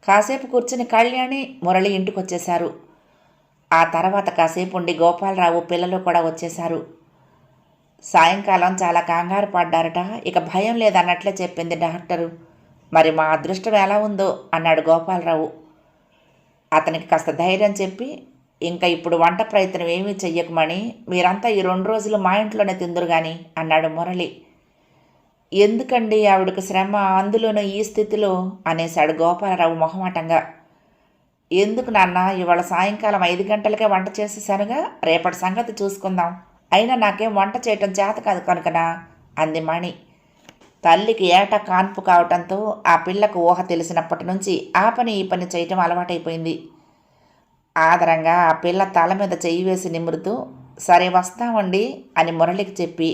కాసేపు కూర్చుని కళ్యాణి మురళి ఇంటికి వచ్చేశారు. ఆ తర్వాత కాసేపు ఉండి గోపాలరావు పిల్లలు కూడా వచ్చేశారు. సాయంకాలం చాలా కంగారు పడ్డారట. ఇక భయం లేదన్నట్లే చెప్పింది డాక్టరు. మరి మా అదృష్టం ఎలా ఉందో అన్నాడు గోపాలరావు. అతనికి కాస్త ధైర్యం చెప్పి, ఇంకా ఇప్పుడు వంట ప్రయత్నం ఏమీ చెయ్యకమని, మీరంతా ఈ 2 రోజులు మా ఇంట్లోనే తిందురు గాని అన్నాడు మురళి. ఎందుకండి ఆవిడకు శ్రమ, అందులోనూ ఈ స్థితిలో అనేశాడు గోపాలరావు మొహమాటంగా. ఎందుకు నాన్న, ఇవాళ సాయంకాలం 5 గంటలకే వంట చేసేసానుగా, రేపటి సంగతి చూసుకుందాం. అయినా నాకేం వంట చేయటం చేత కాదు కనుకనా అంది మణి. తల్లికి ఏటా కాన్పు కావటంతో ఆ పిల్లకు ఊహ తెలిసినప్పటి నుంచి ఆ పని ఈ పని చేయటం అలవాటైపోయింది. ఆదరంగా ఆ పిల్ల తల మీద చెయ్యి వేసి నిమురుతూ సరే వస్తామండి అని మురళికి చెప్పి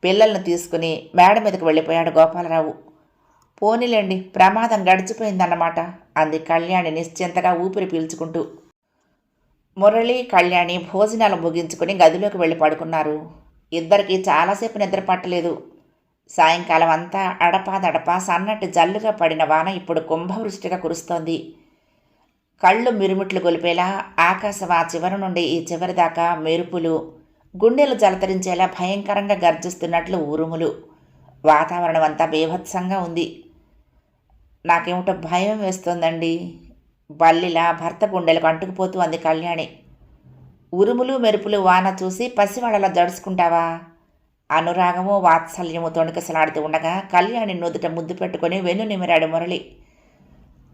పిల్లల్ని తీసుకుని మేడ మీదకు వెళ్ళిపోయాడు గోపాలరావు. పోనీలేండి, ప్రమాదం గడిచిపోయిందన్నమాట అంది కళ్యాణి నిశ్చింతగా ఊపిరి పీల్చుకుంటూ. మురళి కళ్యాణి భోజనాలు ముగించుకుని గదిలోకి వెళ్ళి పడుకున్నారు. ఇద్దరికీ చాలాసేపు నిద్ర పట్టలేదు. సాయంకాలం అంతా అడపాదడపా సన్నటి జల్లుగా పడిన వాన ఇప్పుడు కుంభవృష్టిగా కురుస్తోంది. కళ్ళు మిరుమిట్లు గొలిపేలా ఆకాశం ఆ చివరి నుండి ఈ చివరి దాకా మెరుపులు, గుండెలు జలతరించేలా భయంకరంగా గర్జిస్తున్నట్లు ఉరుములు. వాతావరణం అంతా బీభత్సంగా ఉంది. నాకేమిటో భయం వేస్తోందండి, బల్లిలా భర్త గుండెలకు అంటుకుపోతూ అంది కళ్యాణి. ఉరుములు మెరుపులు వాన చూసి పసివాళ్ళలా జడుచుకుంటావా? అనురాగము వాత్సల్యము తొణికసలాడుతూ ఉండగా కళ్యాణి నుదుట ముద్దు పెట్టుకొని వెన్ను నిమిరాడు మురళి.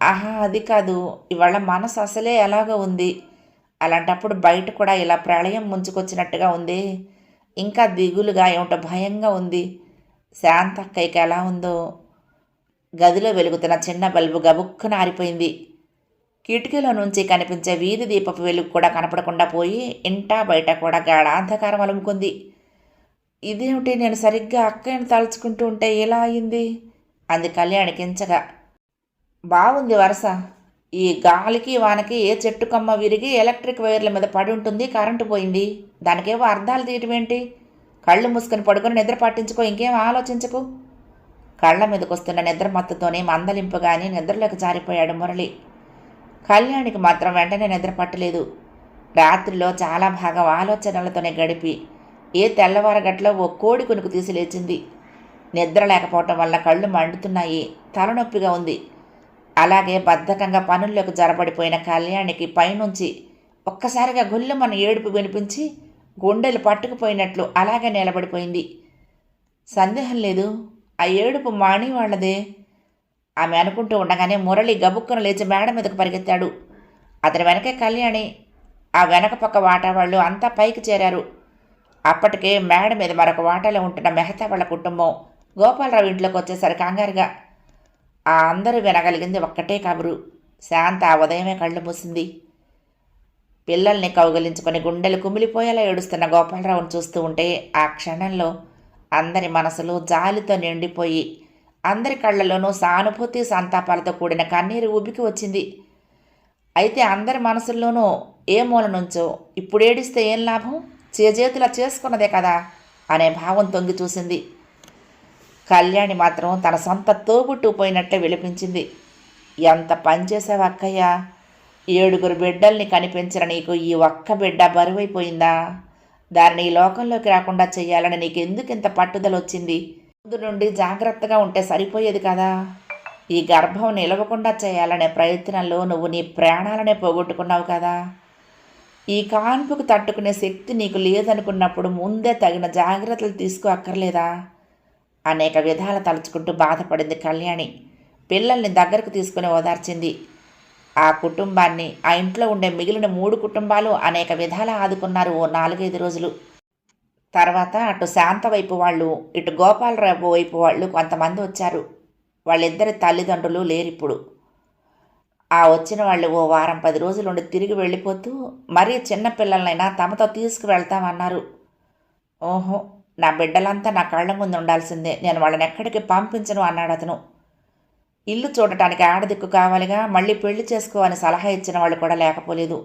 ఆహా, అది కాదు, ఇవాళ మనసు అసలే ఎలాగో ఉంది. అలాంటప్పుడు బయట కూడా ఇలా ప్రళయం ముంచుకొచ్చినట్టుగా ఉంది. ఇంకా దిగులుగా ఏమిటో భయంగా ఉంది. శాంతక్కయ్యకి ఎలా ఉందో. గదిలో వెలుగుతున్న చిన్న బల్బు గబుక్కున ఆరిపోయింది. కిటికీలో నుంచి కనిపించే వీధి దీపపు వెలుగు కూడా కనపడకుండా పోయి ఇంటా బయట కూడా గాఢాంధకారం అలుముకుంది. ఇదేమిటి, నేను సరిగ్గా అక్కయ్యను తలుచుకుంటూ ఉంటే ఎలా అయింది అంది కళ్యాణి కించగా. బాగుంది వరస. ఈ గాలికి వానకి ఏ చెట్టు కొమ్మ విరిగి ఎలక్ట్రిక్ వైర్ల మీద పడి ఉంటుంది, కరెంటు పోయింది. దానికేవో అర్థాలు తీయటం ఏంటి? కళ్ళు మూసుకొని పడుకొని నిద్ర పట్టించుకో, ఇంకేం ఆలోచించకు. కళ్ళ మీదకొస్తున్న నిద్ర మత్తుతోనే మందలింపుగాని నిద్రలోకి జారిపోయాడు మురళి. కళ్యాణికి మాత్రం వెంటనే నిద్ర పట్టలేదు. రాత్రిలో చాలా భాగం ఆలోచనలతోనే గడిపి ఏ తెల్లవారగట్లో ఓ కోడి కొనుకు తీసి లేచింది. నిద్ర లేకపోవటం వల్ల కళ్ళు మండుతున్నాయి, తలనొప్పిగా ఉంది. అలాగే బద్ధకంగా పనుల్లోకి జరబడిపోయిన కళ్యాణికి పైనుంచి ఒక్కసారిగా గుళ్ళమన్న ఏడుపు వినిపించి గుండెలు పట్టుకుపోయినట్లు అలాగే నిలబడిపోయింది. సందేహం లేదు, ఆ ఏడుపు మాణి వాళ్ళదే. ఆమె అనుకుంటూ ఉండగానే మురళి గబుక్కున లేచి మేడ మీదకు పరిగెత్తాడు. అతని వెనకే కళ్యాణి, ఆ వెనక పక్క వాటా వాళ్ళు అంతా పైకి చేరారు. అప్పటికే మేడ మీద మరొక వాటాలో ఉంటున్న మెహతా వాళ్ళ కుటుంబం గోపాలరావు ఇంట్లోకి వచ్చేసరి కంగారుగా. ఆ అందరూ వినగలిగింది ఒక్కటే కబురు. శాంత ఆ ఉదయమే కళ్ళు మూసింది. పిల్లల్ని కౌగిలించుకొని గుండెలు కుమిలిపోయేలా ఏడుస్తున్న గోపాలరావును చూస్తూ ఉంటే ఆ క్షణంలో అందరి మనసులు జాలితో నిండిపోయి అందరి కళ్ళలోనూ సానుభూతి సంతాపాలతో కూడిన కన్నీరు ఉబ్బికి వచ్చింది. అయితే అందరి మనసుల్లోనూ ఏ మూల నుంచో ఇప్పుడు ఏడిస్తే ఏం లాభం, చేజేతులా చేసుకున్నదే కదా అనే భావం తొంగి చూసింది. కళ్యాణి మాత్రం తన సొంత తోబుట్టు పోయినట్లే విలిపించింది. ఎంత పనిచేసావు అక్కయ్య, 7 బిడ్డల్ని కనిపించిన నీకు ఈ ఒక్క బిడ్డ బరువైపోయిందా? దానిని ఈ లోకంలోకి రాకుండా చెయ్యాలని నీకెందుకు ఇంత పట్టుదల వచ్చింది? ముందు నుండి జాగ్రత్తగా ఉంటే సరిపోయేది కదా. ఈ గర్భం నిలవకుండా చేయాలనే ప్రయత్నంలో నువ్వు నీ ప్రాణాలనే పోగొట్టుకున్నావు కదా. ఈ కాన్పుకు తట్టుకునే శక్తి నీకు లేదనుకున్నప్పుడు ముందే తగిన జాగ్రత్తలు తీసుకో అక్కర్లేదా? అనేక విధాలు తలుచుకుంటూ బాధపడింది కళ్యాణి. పిల్లల్ని దగ్గరకు తీసుకుని ఓదార్చింది. ఆ కుటుంబాన్ని, ఆ ఇంట్లో ఉండే మిగిలిన 3 కుటుంబాలు అనేక విధాలా ఆదుకున్నారు ఓ 4-5 రోజులు. తర్వాత అటు శాంత వైపు వాళ్ళు, ఇటు గోపాలరావు వైపు వాళ్ళు కొంతమంది వచ్చారు. వాళ్ళిద్దరి తల్లిదండ్రులు లేరిప్పుడు. ఆ వచ్చిన వాళ్ళు ఓ వారం 10 రోజులుండి తిరిగి వెళ్ళిపోతూ మరీ చిన్న పిల్లలనైనా తమతో తీసుకువెళ్తామన్నారు. ఓహో, నా బిడ్డలంతా నా కళ్ళ ముందు ఉండాల్సిందే, నేను వాళ్ళని ఎక్కడికి పంపించను అన్నాడతను. ఇల్లు చూడటానికి ఆడదిక్కు కావాలిగా, మళ్ళీ పెళ్లి చేసుకో అని సలహా ఇచ్చిన వాళ్ళు కూడా లేకపోలేదు.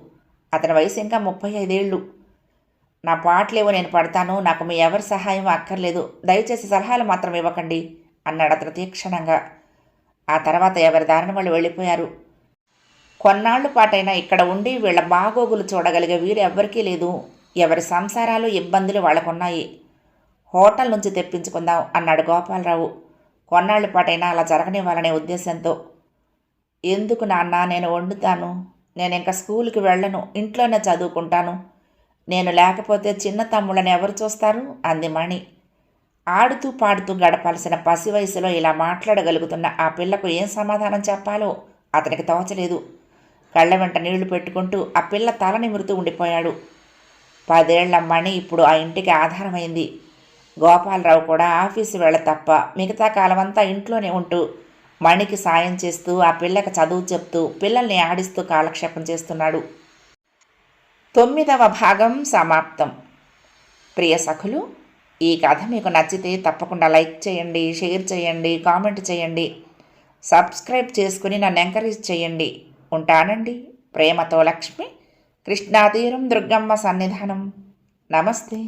అతని వయసు ఇంకా 35 ఏళ్ళు. నా పాటలేవో నేను పడతాను, నాకు మీ ఎవరి సహాయం అక్కర్లేదు, దయచేసి సలహాలు మాత్రం ఇవ్వకండి అన్నాడు అతను తీక్షణంగా. ఆ తర్వాత ఎవరి దారిన వాళ్ళు వెళ్ళిపోయారు. కొన్నాళ్ల పాటైనా ఇక్కడ ఉండి వీళ్ళ బాగోగులు చూడగలిగే వీరు ఎవ్వరికీ లేదు. ఎవరి సంసారాలు, ఇబ్బందులు వాళ్ళకున్నాయి. హోటల్ నుంచి తెప్పించుకుందాం అన్నాడు గోపాలరావు. కొన్నాళ్ల పాటైనా అలా జరగనివ్వాలనే ఉద్దేశంతో. ఎందుకు నాన్న, నేను వండుతాను, నేను ఇంకా స్కూల్కి వెళ్ళను, ఇంట్లోనే చదువుకుంటాను, నేను లేకపోతే చిన్న తమ్ముళ్ళని ఎవరు చూస్తారు అంది మణి. ఆడుతూ పాడుతూ గడపాల్సిన పసి వయసులో ఇలా మాట్లాడగలుగుతున్న ఆ పిల్లకు ఏం సమాధానం చెప్పాలో అతనికి తోచలేదు. కళ్ళ వెంట నీళ్లు పెట్టుకుంటూ ఆ పిల్ల తల నిమురుతూ ఉండిపోయాడు. 10 ఏళ్ల మణి ఇప్పుడు ఆ ఇంటికి ఆధారమైంది. గోపాలరావు కూడా ఆఫీసు వేళ తప్ప మిగతా కాలమంతా ఇంట్లోనే ఉంటూ మణికి సాయం చేస్తూ, ఆ పిల్లకి చదువు చెప్తూ, పిల్లల్ని ఆడిస్తూ కాలక్షేపం చేస్తున్నాడు. 9వ భాగం సమాప్తం. ప్రియ సఖులు, ఈ కథ మీకు నచ్చితే తప్పకుండా లైక్ చేయండి, షేర్ చేయండి, కామెంట్ చేయండి, సబ్స్క్రైబ్ చేసుకుని నన్ను ఎంకరేజ్ చేయండి. ఉంటానండి. ప్రేమతో లక్ష్మి. కృష్ణాతీరం దుర్గమ్మ సన్నిధానం. నమస్తే.